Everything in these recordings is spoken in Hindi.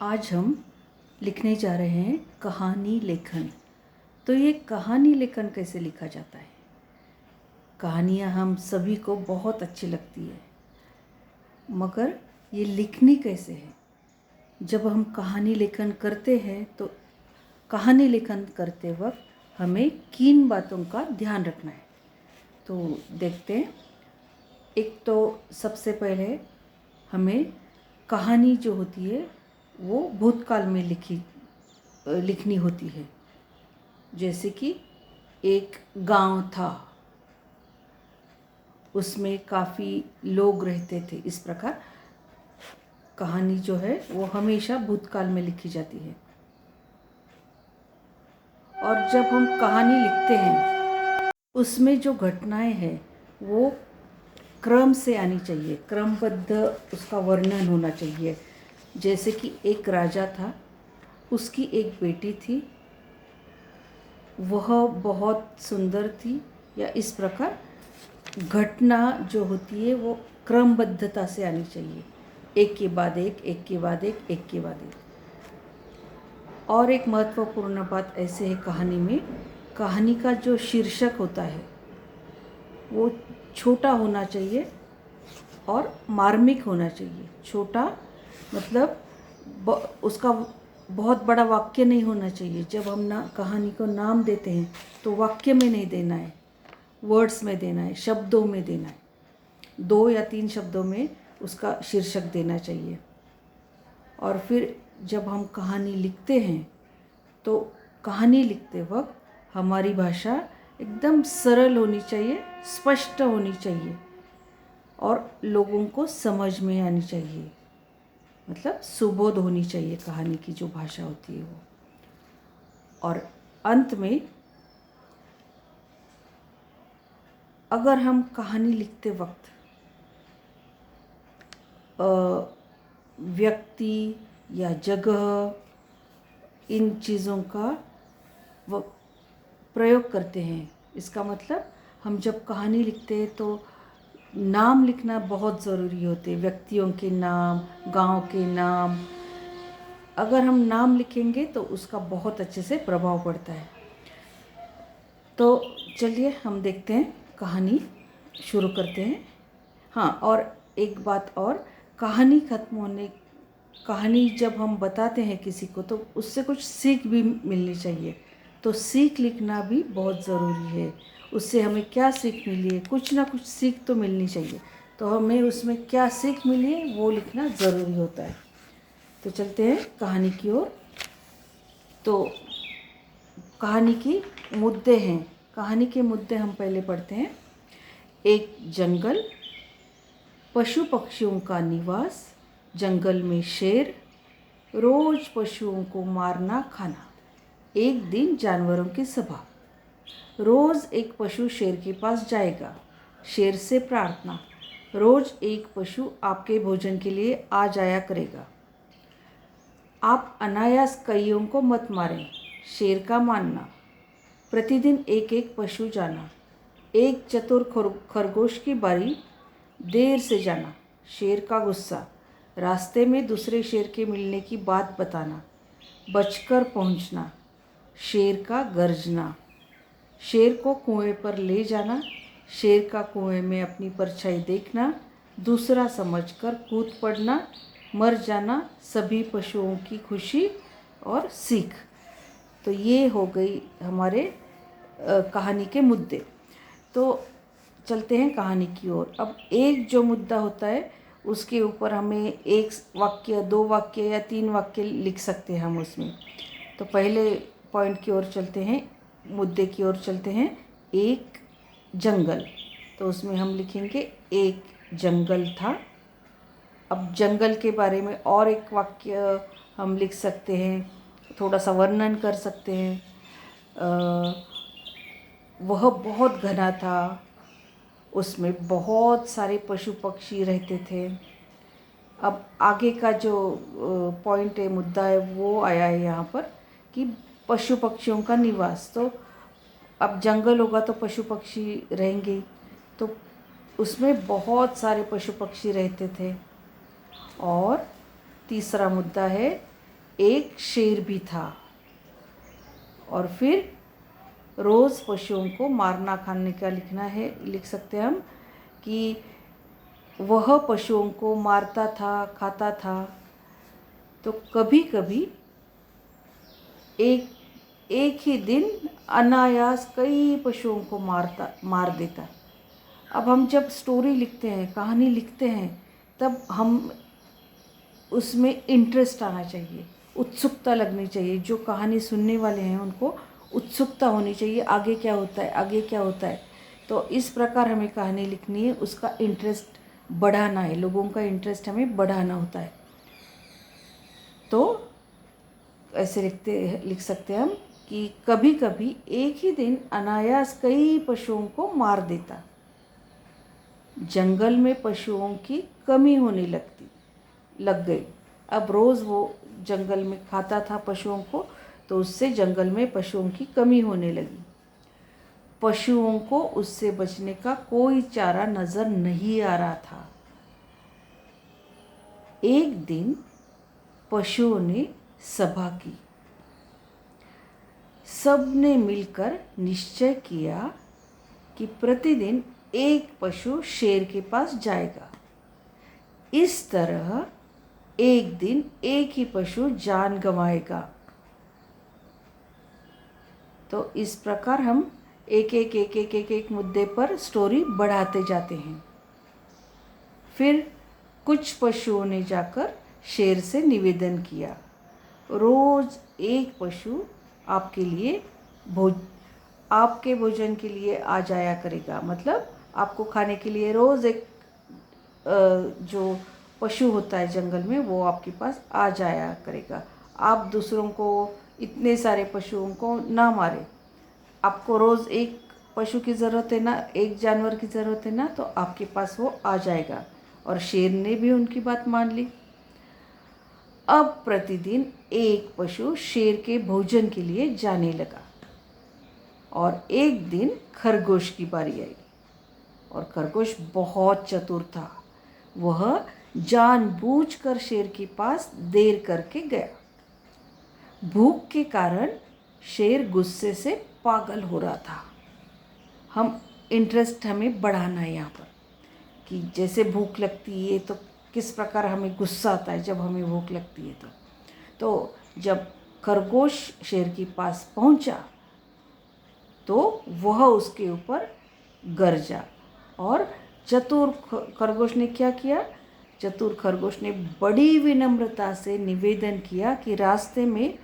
आज हम लिखने जा रहे हैं कहानी लेखन। तो ये कहानी लेखन कैसे लिखा जाता है? कहानियाँ हम सभी को बहुत अच्छी लगती है, मगर ये लिखनी कैसे है? जब हम कहानी लेखन करते हैं तो कहानी लेखन करते वक्त हमें किन बातों का ध्यान रखना है, तो देखते हैं। एक तो सबसे पहले हमें कहानी जो होती है वो भूतकाल में लिखनी होती है। जैसे कि एक गांव था, उसमें काफ़ी लोग रहते थे। इस प्रकार कहानी जो है वो हमेशा भूतकाल में लिखी जाती है। और जब हम कहानी लिखते हैं उसमें जो घटनाएं हैं वो क्रम से आनी चाहिए, क्रमबद्ध उसका वर्णन होना चाहिए। जैसे कि एक राजा था, उसकी एक बेटी थी, वह बहुत सुंदर थी, या इस प्रकार घटना जो होती है वो क्रमबद्धता से आनी चाहिए, एक के बाद एक, एक के बाद एक, एक के बाद एक। और एक महत्वपूर्ण बात ऐसे है कहानी में, कहानी का जो शीर्षक होता है वो छोटा होना चाहिए और मार्मिक होना चाहिए। छोटा मतलब उसका बहुत बड़ा वाक्य नहीं होना चाहिए। जब हम कहानी को नाम देते हैं तो वाक्य में नहीं देना है, वर्ड्स में देना है, शब्दों में देना है। 2 या 3 शब्दों में उसका शीर्षक देना चाहिए। और फिर जब हम कहानी लिखते हैं तो कहानी लिखते वक्त हमारी भाषा एकदम सरल होनी चाहिए, स्पष्ट होनी चाहिए और लोगों को समझ में आनी चाहिए, मतलब सुबोध होनी चाहिए कहानी की जो भाषा होती है वो। और अंत में अगर हम कहानी लिखते वक्त व्यक्ति या जगह, इन चीज़ों का प्रयोग करते हैं, इसका मतलब हम जब कहानी लिखते हैं तो नाम लिखना बहुत ज़रूरी होते हैं, व्यक्तियों के नाम, गांव के नाम। अगर हम नाम लिखेंगे तो उसका बहुत अच्छे से प्रभाव पड़ता है। तो चलिए हम देखते हैं, कहानी शुरू करते हैं। हाँ, और एक बात और, कहानी जब हम बताते हैं किसी को तो उससे कुछ सीख भी मिलनी चाहिए। तो सीख लिखना भी बहुत ज़रूरी है। उससे हमें क्या सीख मिली है, कुछ ना कुछ सीख तो मिलनी चाहिए। तो हमें उसमें क्या सीख मिली है वो लिखना ज़रूरी होता है। तो चलते हैं कहानी की ओर। तो कहानी की मुद्दे हैं, कहानी के मुद्दे हम पहले पढ़ते हैं। एक जंगल, पशु पक्षियों का निवास, जंगल में शेर, रोज पशुओं को मारना खाना। एक दिन जानवरों की सभा। रोज एक पशु शेर के पास जाएगा, शेर से प्रार्थना, रोज एक पशु आपके भोजन के लिए आ जाया करेगा। आप अनायास कईयों को मत मारें, शेर का मानना। प्रतिदिन एक एक पशु जाना। एक चतुर खरगोश की बारी, देर से जाना, शेर का गुस्सा। रास्ते में दूसरे शेर के मिलने की बात बताना, बचकर पहुंचना, शेर का गर्जना। शेर को कुएं पर ले जाना, शेर का कुएं में अपनी परछाई देखना, दूसरा समझकर कूद पड़ना, मर जाना, सभी पशुओं की खुशी और सीख। तो ये हो गई हमारे कहानी के मुद्दे। तो चलते हैं कहानी की ओर। अब एक जो मुद्दा होता है उसके ऊपर हमें 1 वाक्य, 2 वाक्य या 3 वाक्य लिख सकते हैं हम उसमें। तो पहले पॉइंट की ओर चलते हैं, मुद्दे की ओर चलते हैं। एक जंगल, तो उसमें हम लिखेंगे एक जंगल था। अब जंगल के बारे में और एक वाक्य हम लिख सकते हैं, थोड़ा सा वर्णन कर सकते हैं। वह बहुत घना था, उसमें बहुत सारे पशु पक्षी रहते थे। अब आगे का जो पॉइंट है, मुद्दा है, वो आया है यहाँ पर कि पशु पक्षियों का निवास। तो अब जंगल होगा तो पशु पक्षी रहेंगे, तो उसमें बहुत सारे पशु पक्षी रहते थे। और तीसरा मुद्दा है एक शेर भी था। और फिर रोज़ पशुओं को मारना खाने का लिखना है, लिख सकते हैं हम कि वह पशुओं को मारता था, खाता था। तो कभी कभी एक ही दिन अनायास कई पशुओं को मार देता। अब हम जब स्टोरी लिखते हैं, कहानी लिखते हैं, तब हम उसमें इंटरेस्ट आना चाहिए, उत्सुकता लगनी चाहिए। जो कहानी सुनने वाले हैं उनको उत्सुकता होनी चाहिए, आगे क्या होता है, आगे क्या होता है। तो इस प्रकार हमें कहानी लिखनी है, उसका इंटरेस्ट बढ़ाना है, लोगों का इंटरेस्ट हमें बढ़ाना होता है। तो ऐसे लिख सकते हैं हम कि कभी कभी एक ही दिन अनायास कई पशुओं को मार देता। जंगल में पशुओं की कमी होने लग गई। अब रोज़ वो जंगल में खाता था पशुओं को, तो उससे जंगल में पशुओं की कमी होने लगी। पशुओं को उससे बचने का कोई चारा नज़र नहीं आ रहा था। एक दिन पशुओं ने सभा की। सब ने मिलकर निश्चय किया कि प्रतिदिन एक पशु शेर के पास जाएगा। इस तरह एक दिन एक ही पशु जान गंवाएगा। तो इस प्रकार हम एक मुद्दे पर स्टोरी बढ़ाते जाते हैं। फिर कुछ पशुओं ने जाकर शेर से निवेदन किया, रोज एक पशु आपके भोजन के लिए आ जाया करेगा। मतलब आपको खाने के लिए रोज़ एक जो पशु होता है जंगल में, वो आपके पास आ जाया करेगा। आप दूसरों को, इतने सारे पशुओं को ना मारे। आपको रोज़ एक पशु की ज़रूरत है ना, एक जानवर की ज़रूरत है ना, तो आपके पास वो आ जाएगा। और शेर ने भी उनकी बात मान ली। अब प्रतिदिन एक पशु शेर के भोजन के लिए जाने लगा। और एक दिन खरगोश की बारी आई। और खरगोश बहुत चतुर था। वह जानबूझकर शेर के पास देर करके गया। भूख के कारण शेर गुस्से से पागल हो रहा था। इंटरेस्ट हमें बढ़ाना है यहाँ पर कि जैसे भूख लगती है तो किस प्रकार हमें गुस्सा आता है जब हमें भूख लगती है। तो जब खरगोश शेर के पास पहुँचा तो वह उसके ऊपर गरजा। और चतुर खरगोश ने क्या किया? चतुर खरगोश ने बड़ी विनम्रता से निवेदन किया कि रास्ते में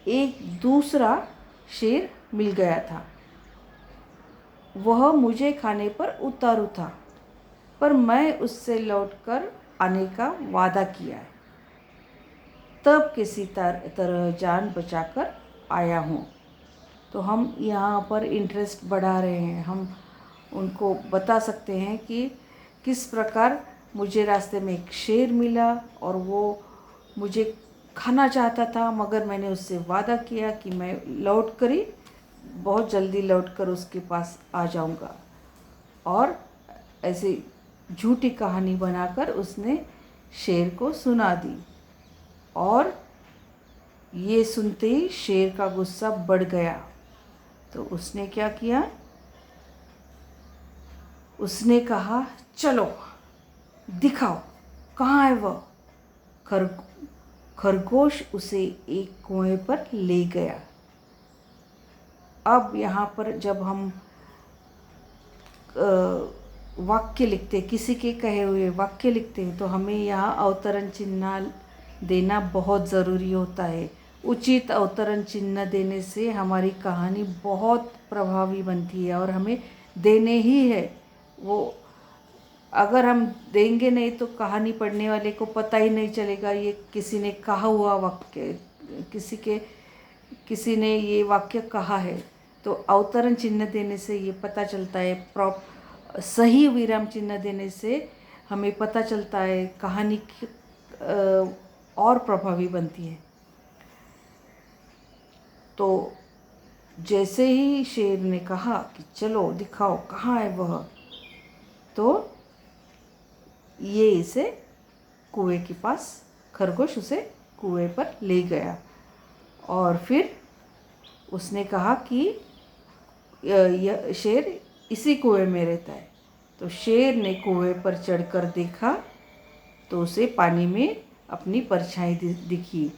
एक दूसरा शेर मिल गया था। वह मुझे खाने पर उतारू था, पर मैं उससे लौटकर आने का वादा किया है। तब किसी तरह जान बचाकर आया हूँ। तो हम यहाँ पर इंटरेस्ट बढ़ा रहे हैं। हम उनको बता सकते हैं कि किस प्रकार मुझे रास्ते में एक शेर मिला और वो मुझे खाना चाहता था, मगर मैंने उससे वादा किया कि मैं बहुत जल्दी लौटकर उसके पास आ जाऊंगा। और ऐसे झूठी कहानी बनाकर उसने शेर को सुना दी। और ये सुनते ही शेर का गुस्सा बढ़ गया। तो उसने क्या किया? उसने कहा, चलो दिखाओ कहाँ है वह। खरगोश उसे एक कुएं पर ले गया। अब यहाँ पर जब हम वाक्य लिखते, किसी के कहे हुए वाक्य लिखते हैं, तो हमें यहाँ अवतरण चिन्ह देना बहुत ज़रूरी होता है। उचित अवतरण चिन्ह देने से हमारी कहानी बहुत प्रभावी बनती है और हमें देने ही है। वो अगर हम देंगे नहीं तो कहानी पढ़ने वाले को पता ही नहीं चलेगा ये किसी ने कहा हुआ वाक्य, किसी ने ये वाक्य कहा है। तो अवतरण चिन्ह देने से ये पता चलता है, सही विराम चिन्ह देने से हमें पता चलता है कहानी और प्रभावी बनती है। तो जैसे ही शेर ने कहा कि चलो दिखाओ कहाँ है वह, तो ये इसे कुएं के पास खरगोश उसे कुएं पर ले गया और फिर उसने कहा कि यह शेर इसी कुएं में रहता है। तो शेर ने कुएं पर चढ़कर देखा तो उसे पानी में अपनी परछाई दिखी।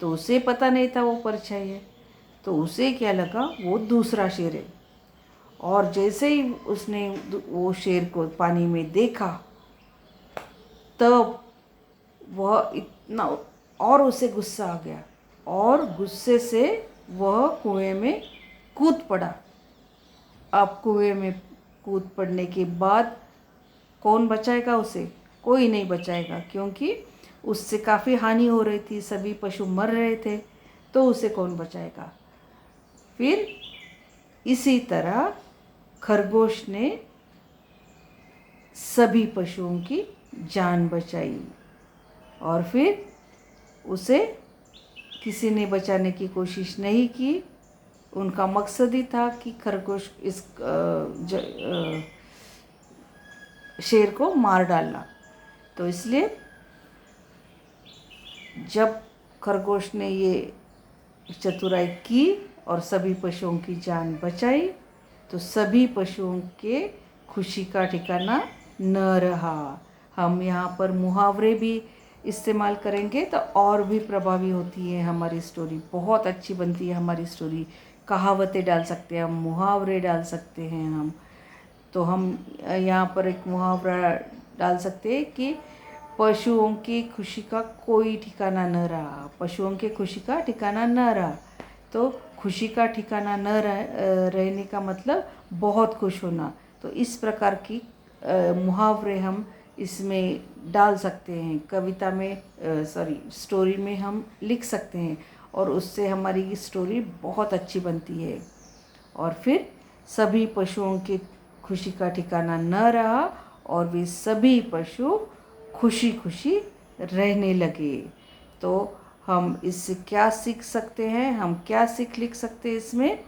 तो उसे पता नहीं था वो परछाई है, तो उसे क्या लगा वो दूसरा शेर है। और जैसे ही उसने वो शेर को पानी में देखा तब वह इतना और उसे गुस्सा आ गया और गुस्से से वह कुएं में कूद पड़ा। अब कुएं में कूद पड़ने के बाद कौन बचाएगा उसे? कोई नहीं बचाएगा, क्योंकि उससे काफ़ी हानि हो रही थी, सभी पशु मर रहे थे, तो उसे कौन बचाएगा। फिर इसी तरह खरगोश ने सभी पशुओं की जान बचाई और फिर उसे किसी ने बचाने की कोशिश नहीं की। उनका मकसद ही था कि खरगोश इस शेर को मार डालना। तो इसलिए जब खरगोश ने ये चतुराई की और सभी पशुओं की जान बचाई तो सभी पशुओं के खुशी का ठिकाना न रहा। हम यहाँ पर मुहावरे भी इस्तेमाल करेंगे तो और भी प्रभावी होती है हमारी स्टोरी, बहुत अच्छी बनती है हमारी स्टोरी। कहावतें डाल सकते हैं हम, मुहावरे डाल सकते हैं हम। तो हम यहाँ पर एक मुहावरा डाल सकते हैं कि पशुओं की खुशी का कोई ठिकाना न रहा। पशुओं की खुशी का ठिकाना न रहा, तो खुशी का ठिकाना न रहने का मतलब बहुत खुश होना। तो इस प्रकार की मुहावरे हम इसमें डाल सकते हैं, कविता में स्टोरी में हम लिख सकते हैं और उससे हमारी स्टोरी बहुत अच्छी बनती है। और फिर सभी पशुओं की खुशी का ठिकाना न रहा और वे सभी पशु खुशी खुशी रहने लगे। तो हम इससे क्या सीख सकते हैं? हम क्या सीख लिख सकते हैं इसमें?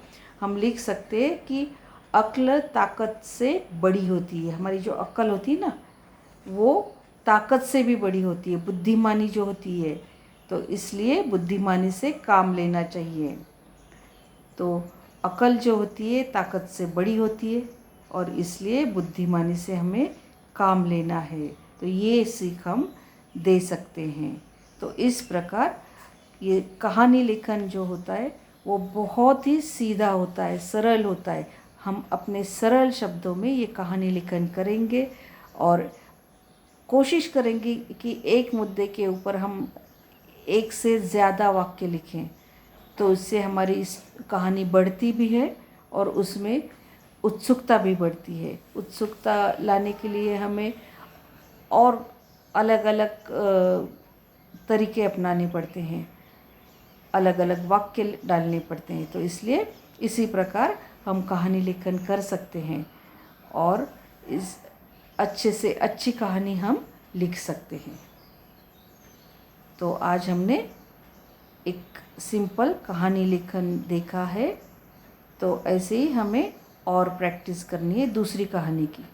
हम लिख सकते हैं कि अक्ल ताकत से बड़ी होती है। हमारी जो अक्ल होती है ना, वो ताकत से भी बड़ी होती है, बुद्धिमानी जो होती है। तो इसलिए बुद्धिमानी से काम लेना चाहिए। तो अक्ल जो होती है ताकत से बड़ी होती है और इसलिए बुद्धिमानी से हमें काम लेना है। तो ये सीख हम दे सकते हैं। तो इस प्रकार ये कहानी लेखन जो होता है वो बहुत ही सीधा होता है, सरल होता है। हम अपने सरल शब्दों में ये कहानी लेखन करेंगे और कोशिश करेंगे कि एक मुद्दे के ऊपर हम एक से ज़्यादा वाक्य लिखें, तो उससे हमारी इस कहानी बढ़ती भी है और उसमें उत्सुकता भी बढ़ती है। उत्सुकता लाने के लिए हमें और अलग अलग तरीके अपनाने पड़ते हैं, अलग अलग वाक्य डालने पड़ते हैं। तो इसलिए इसी प्रकार हम कहानी लेखन कर सकते हैं और इस अच्छे से अच्छी कहानी हम लिख सकते हैं। तो आज हमने एक सिंपल कहानी लेखन देखा है। तो ऐसे ही हमें और प्रैक्टिस करनी है दूसरी कहानी की।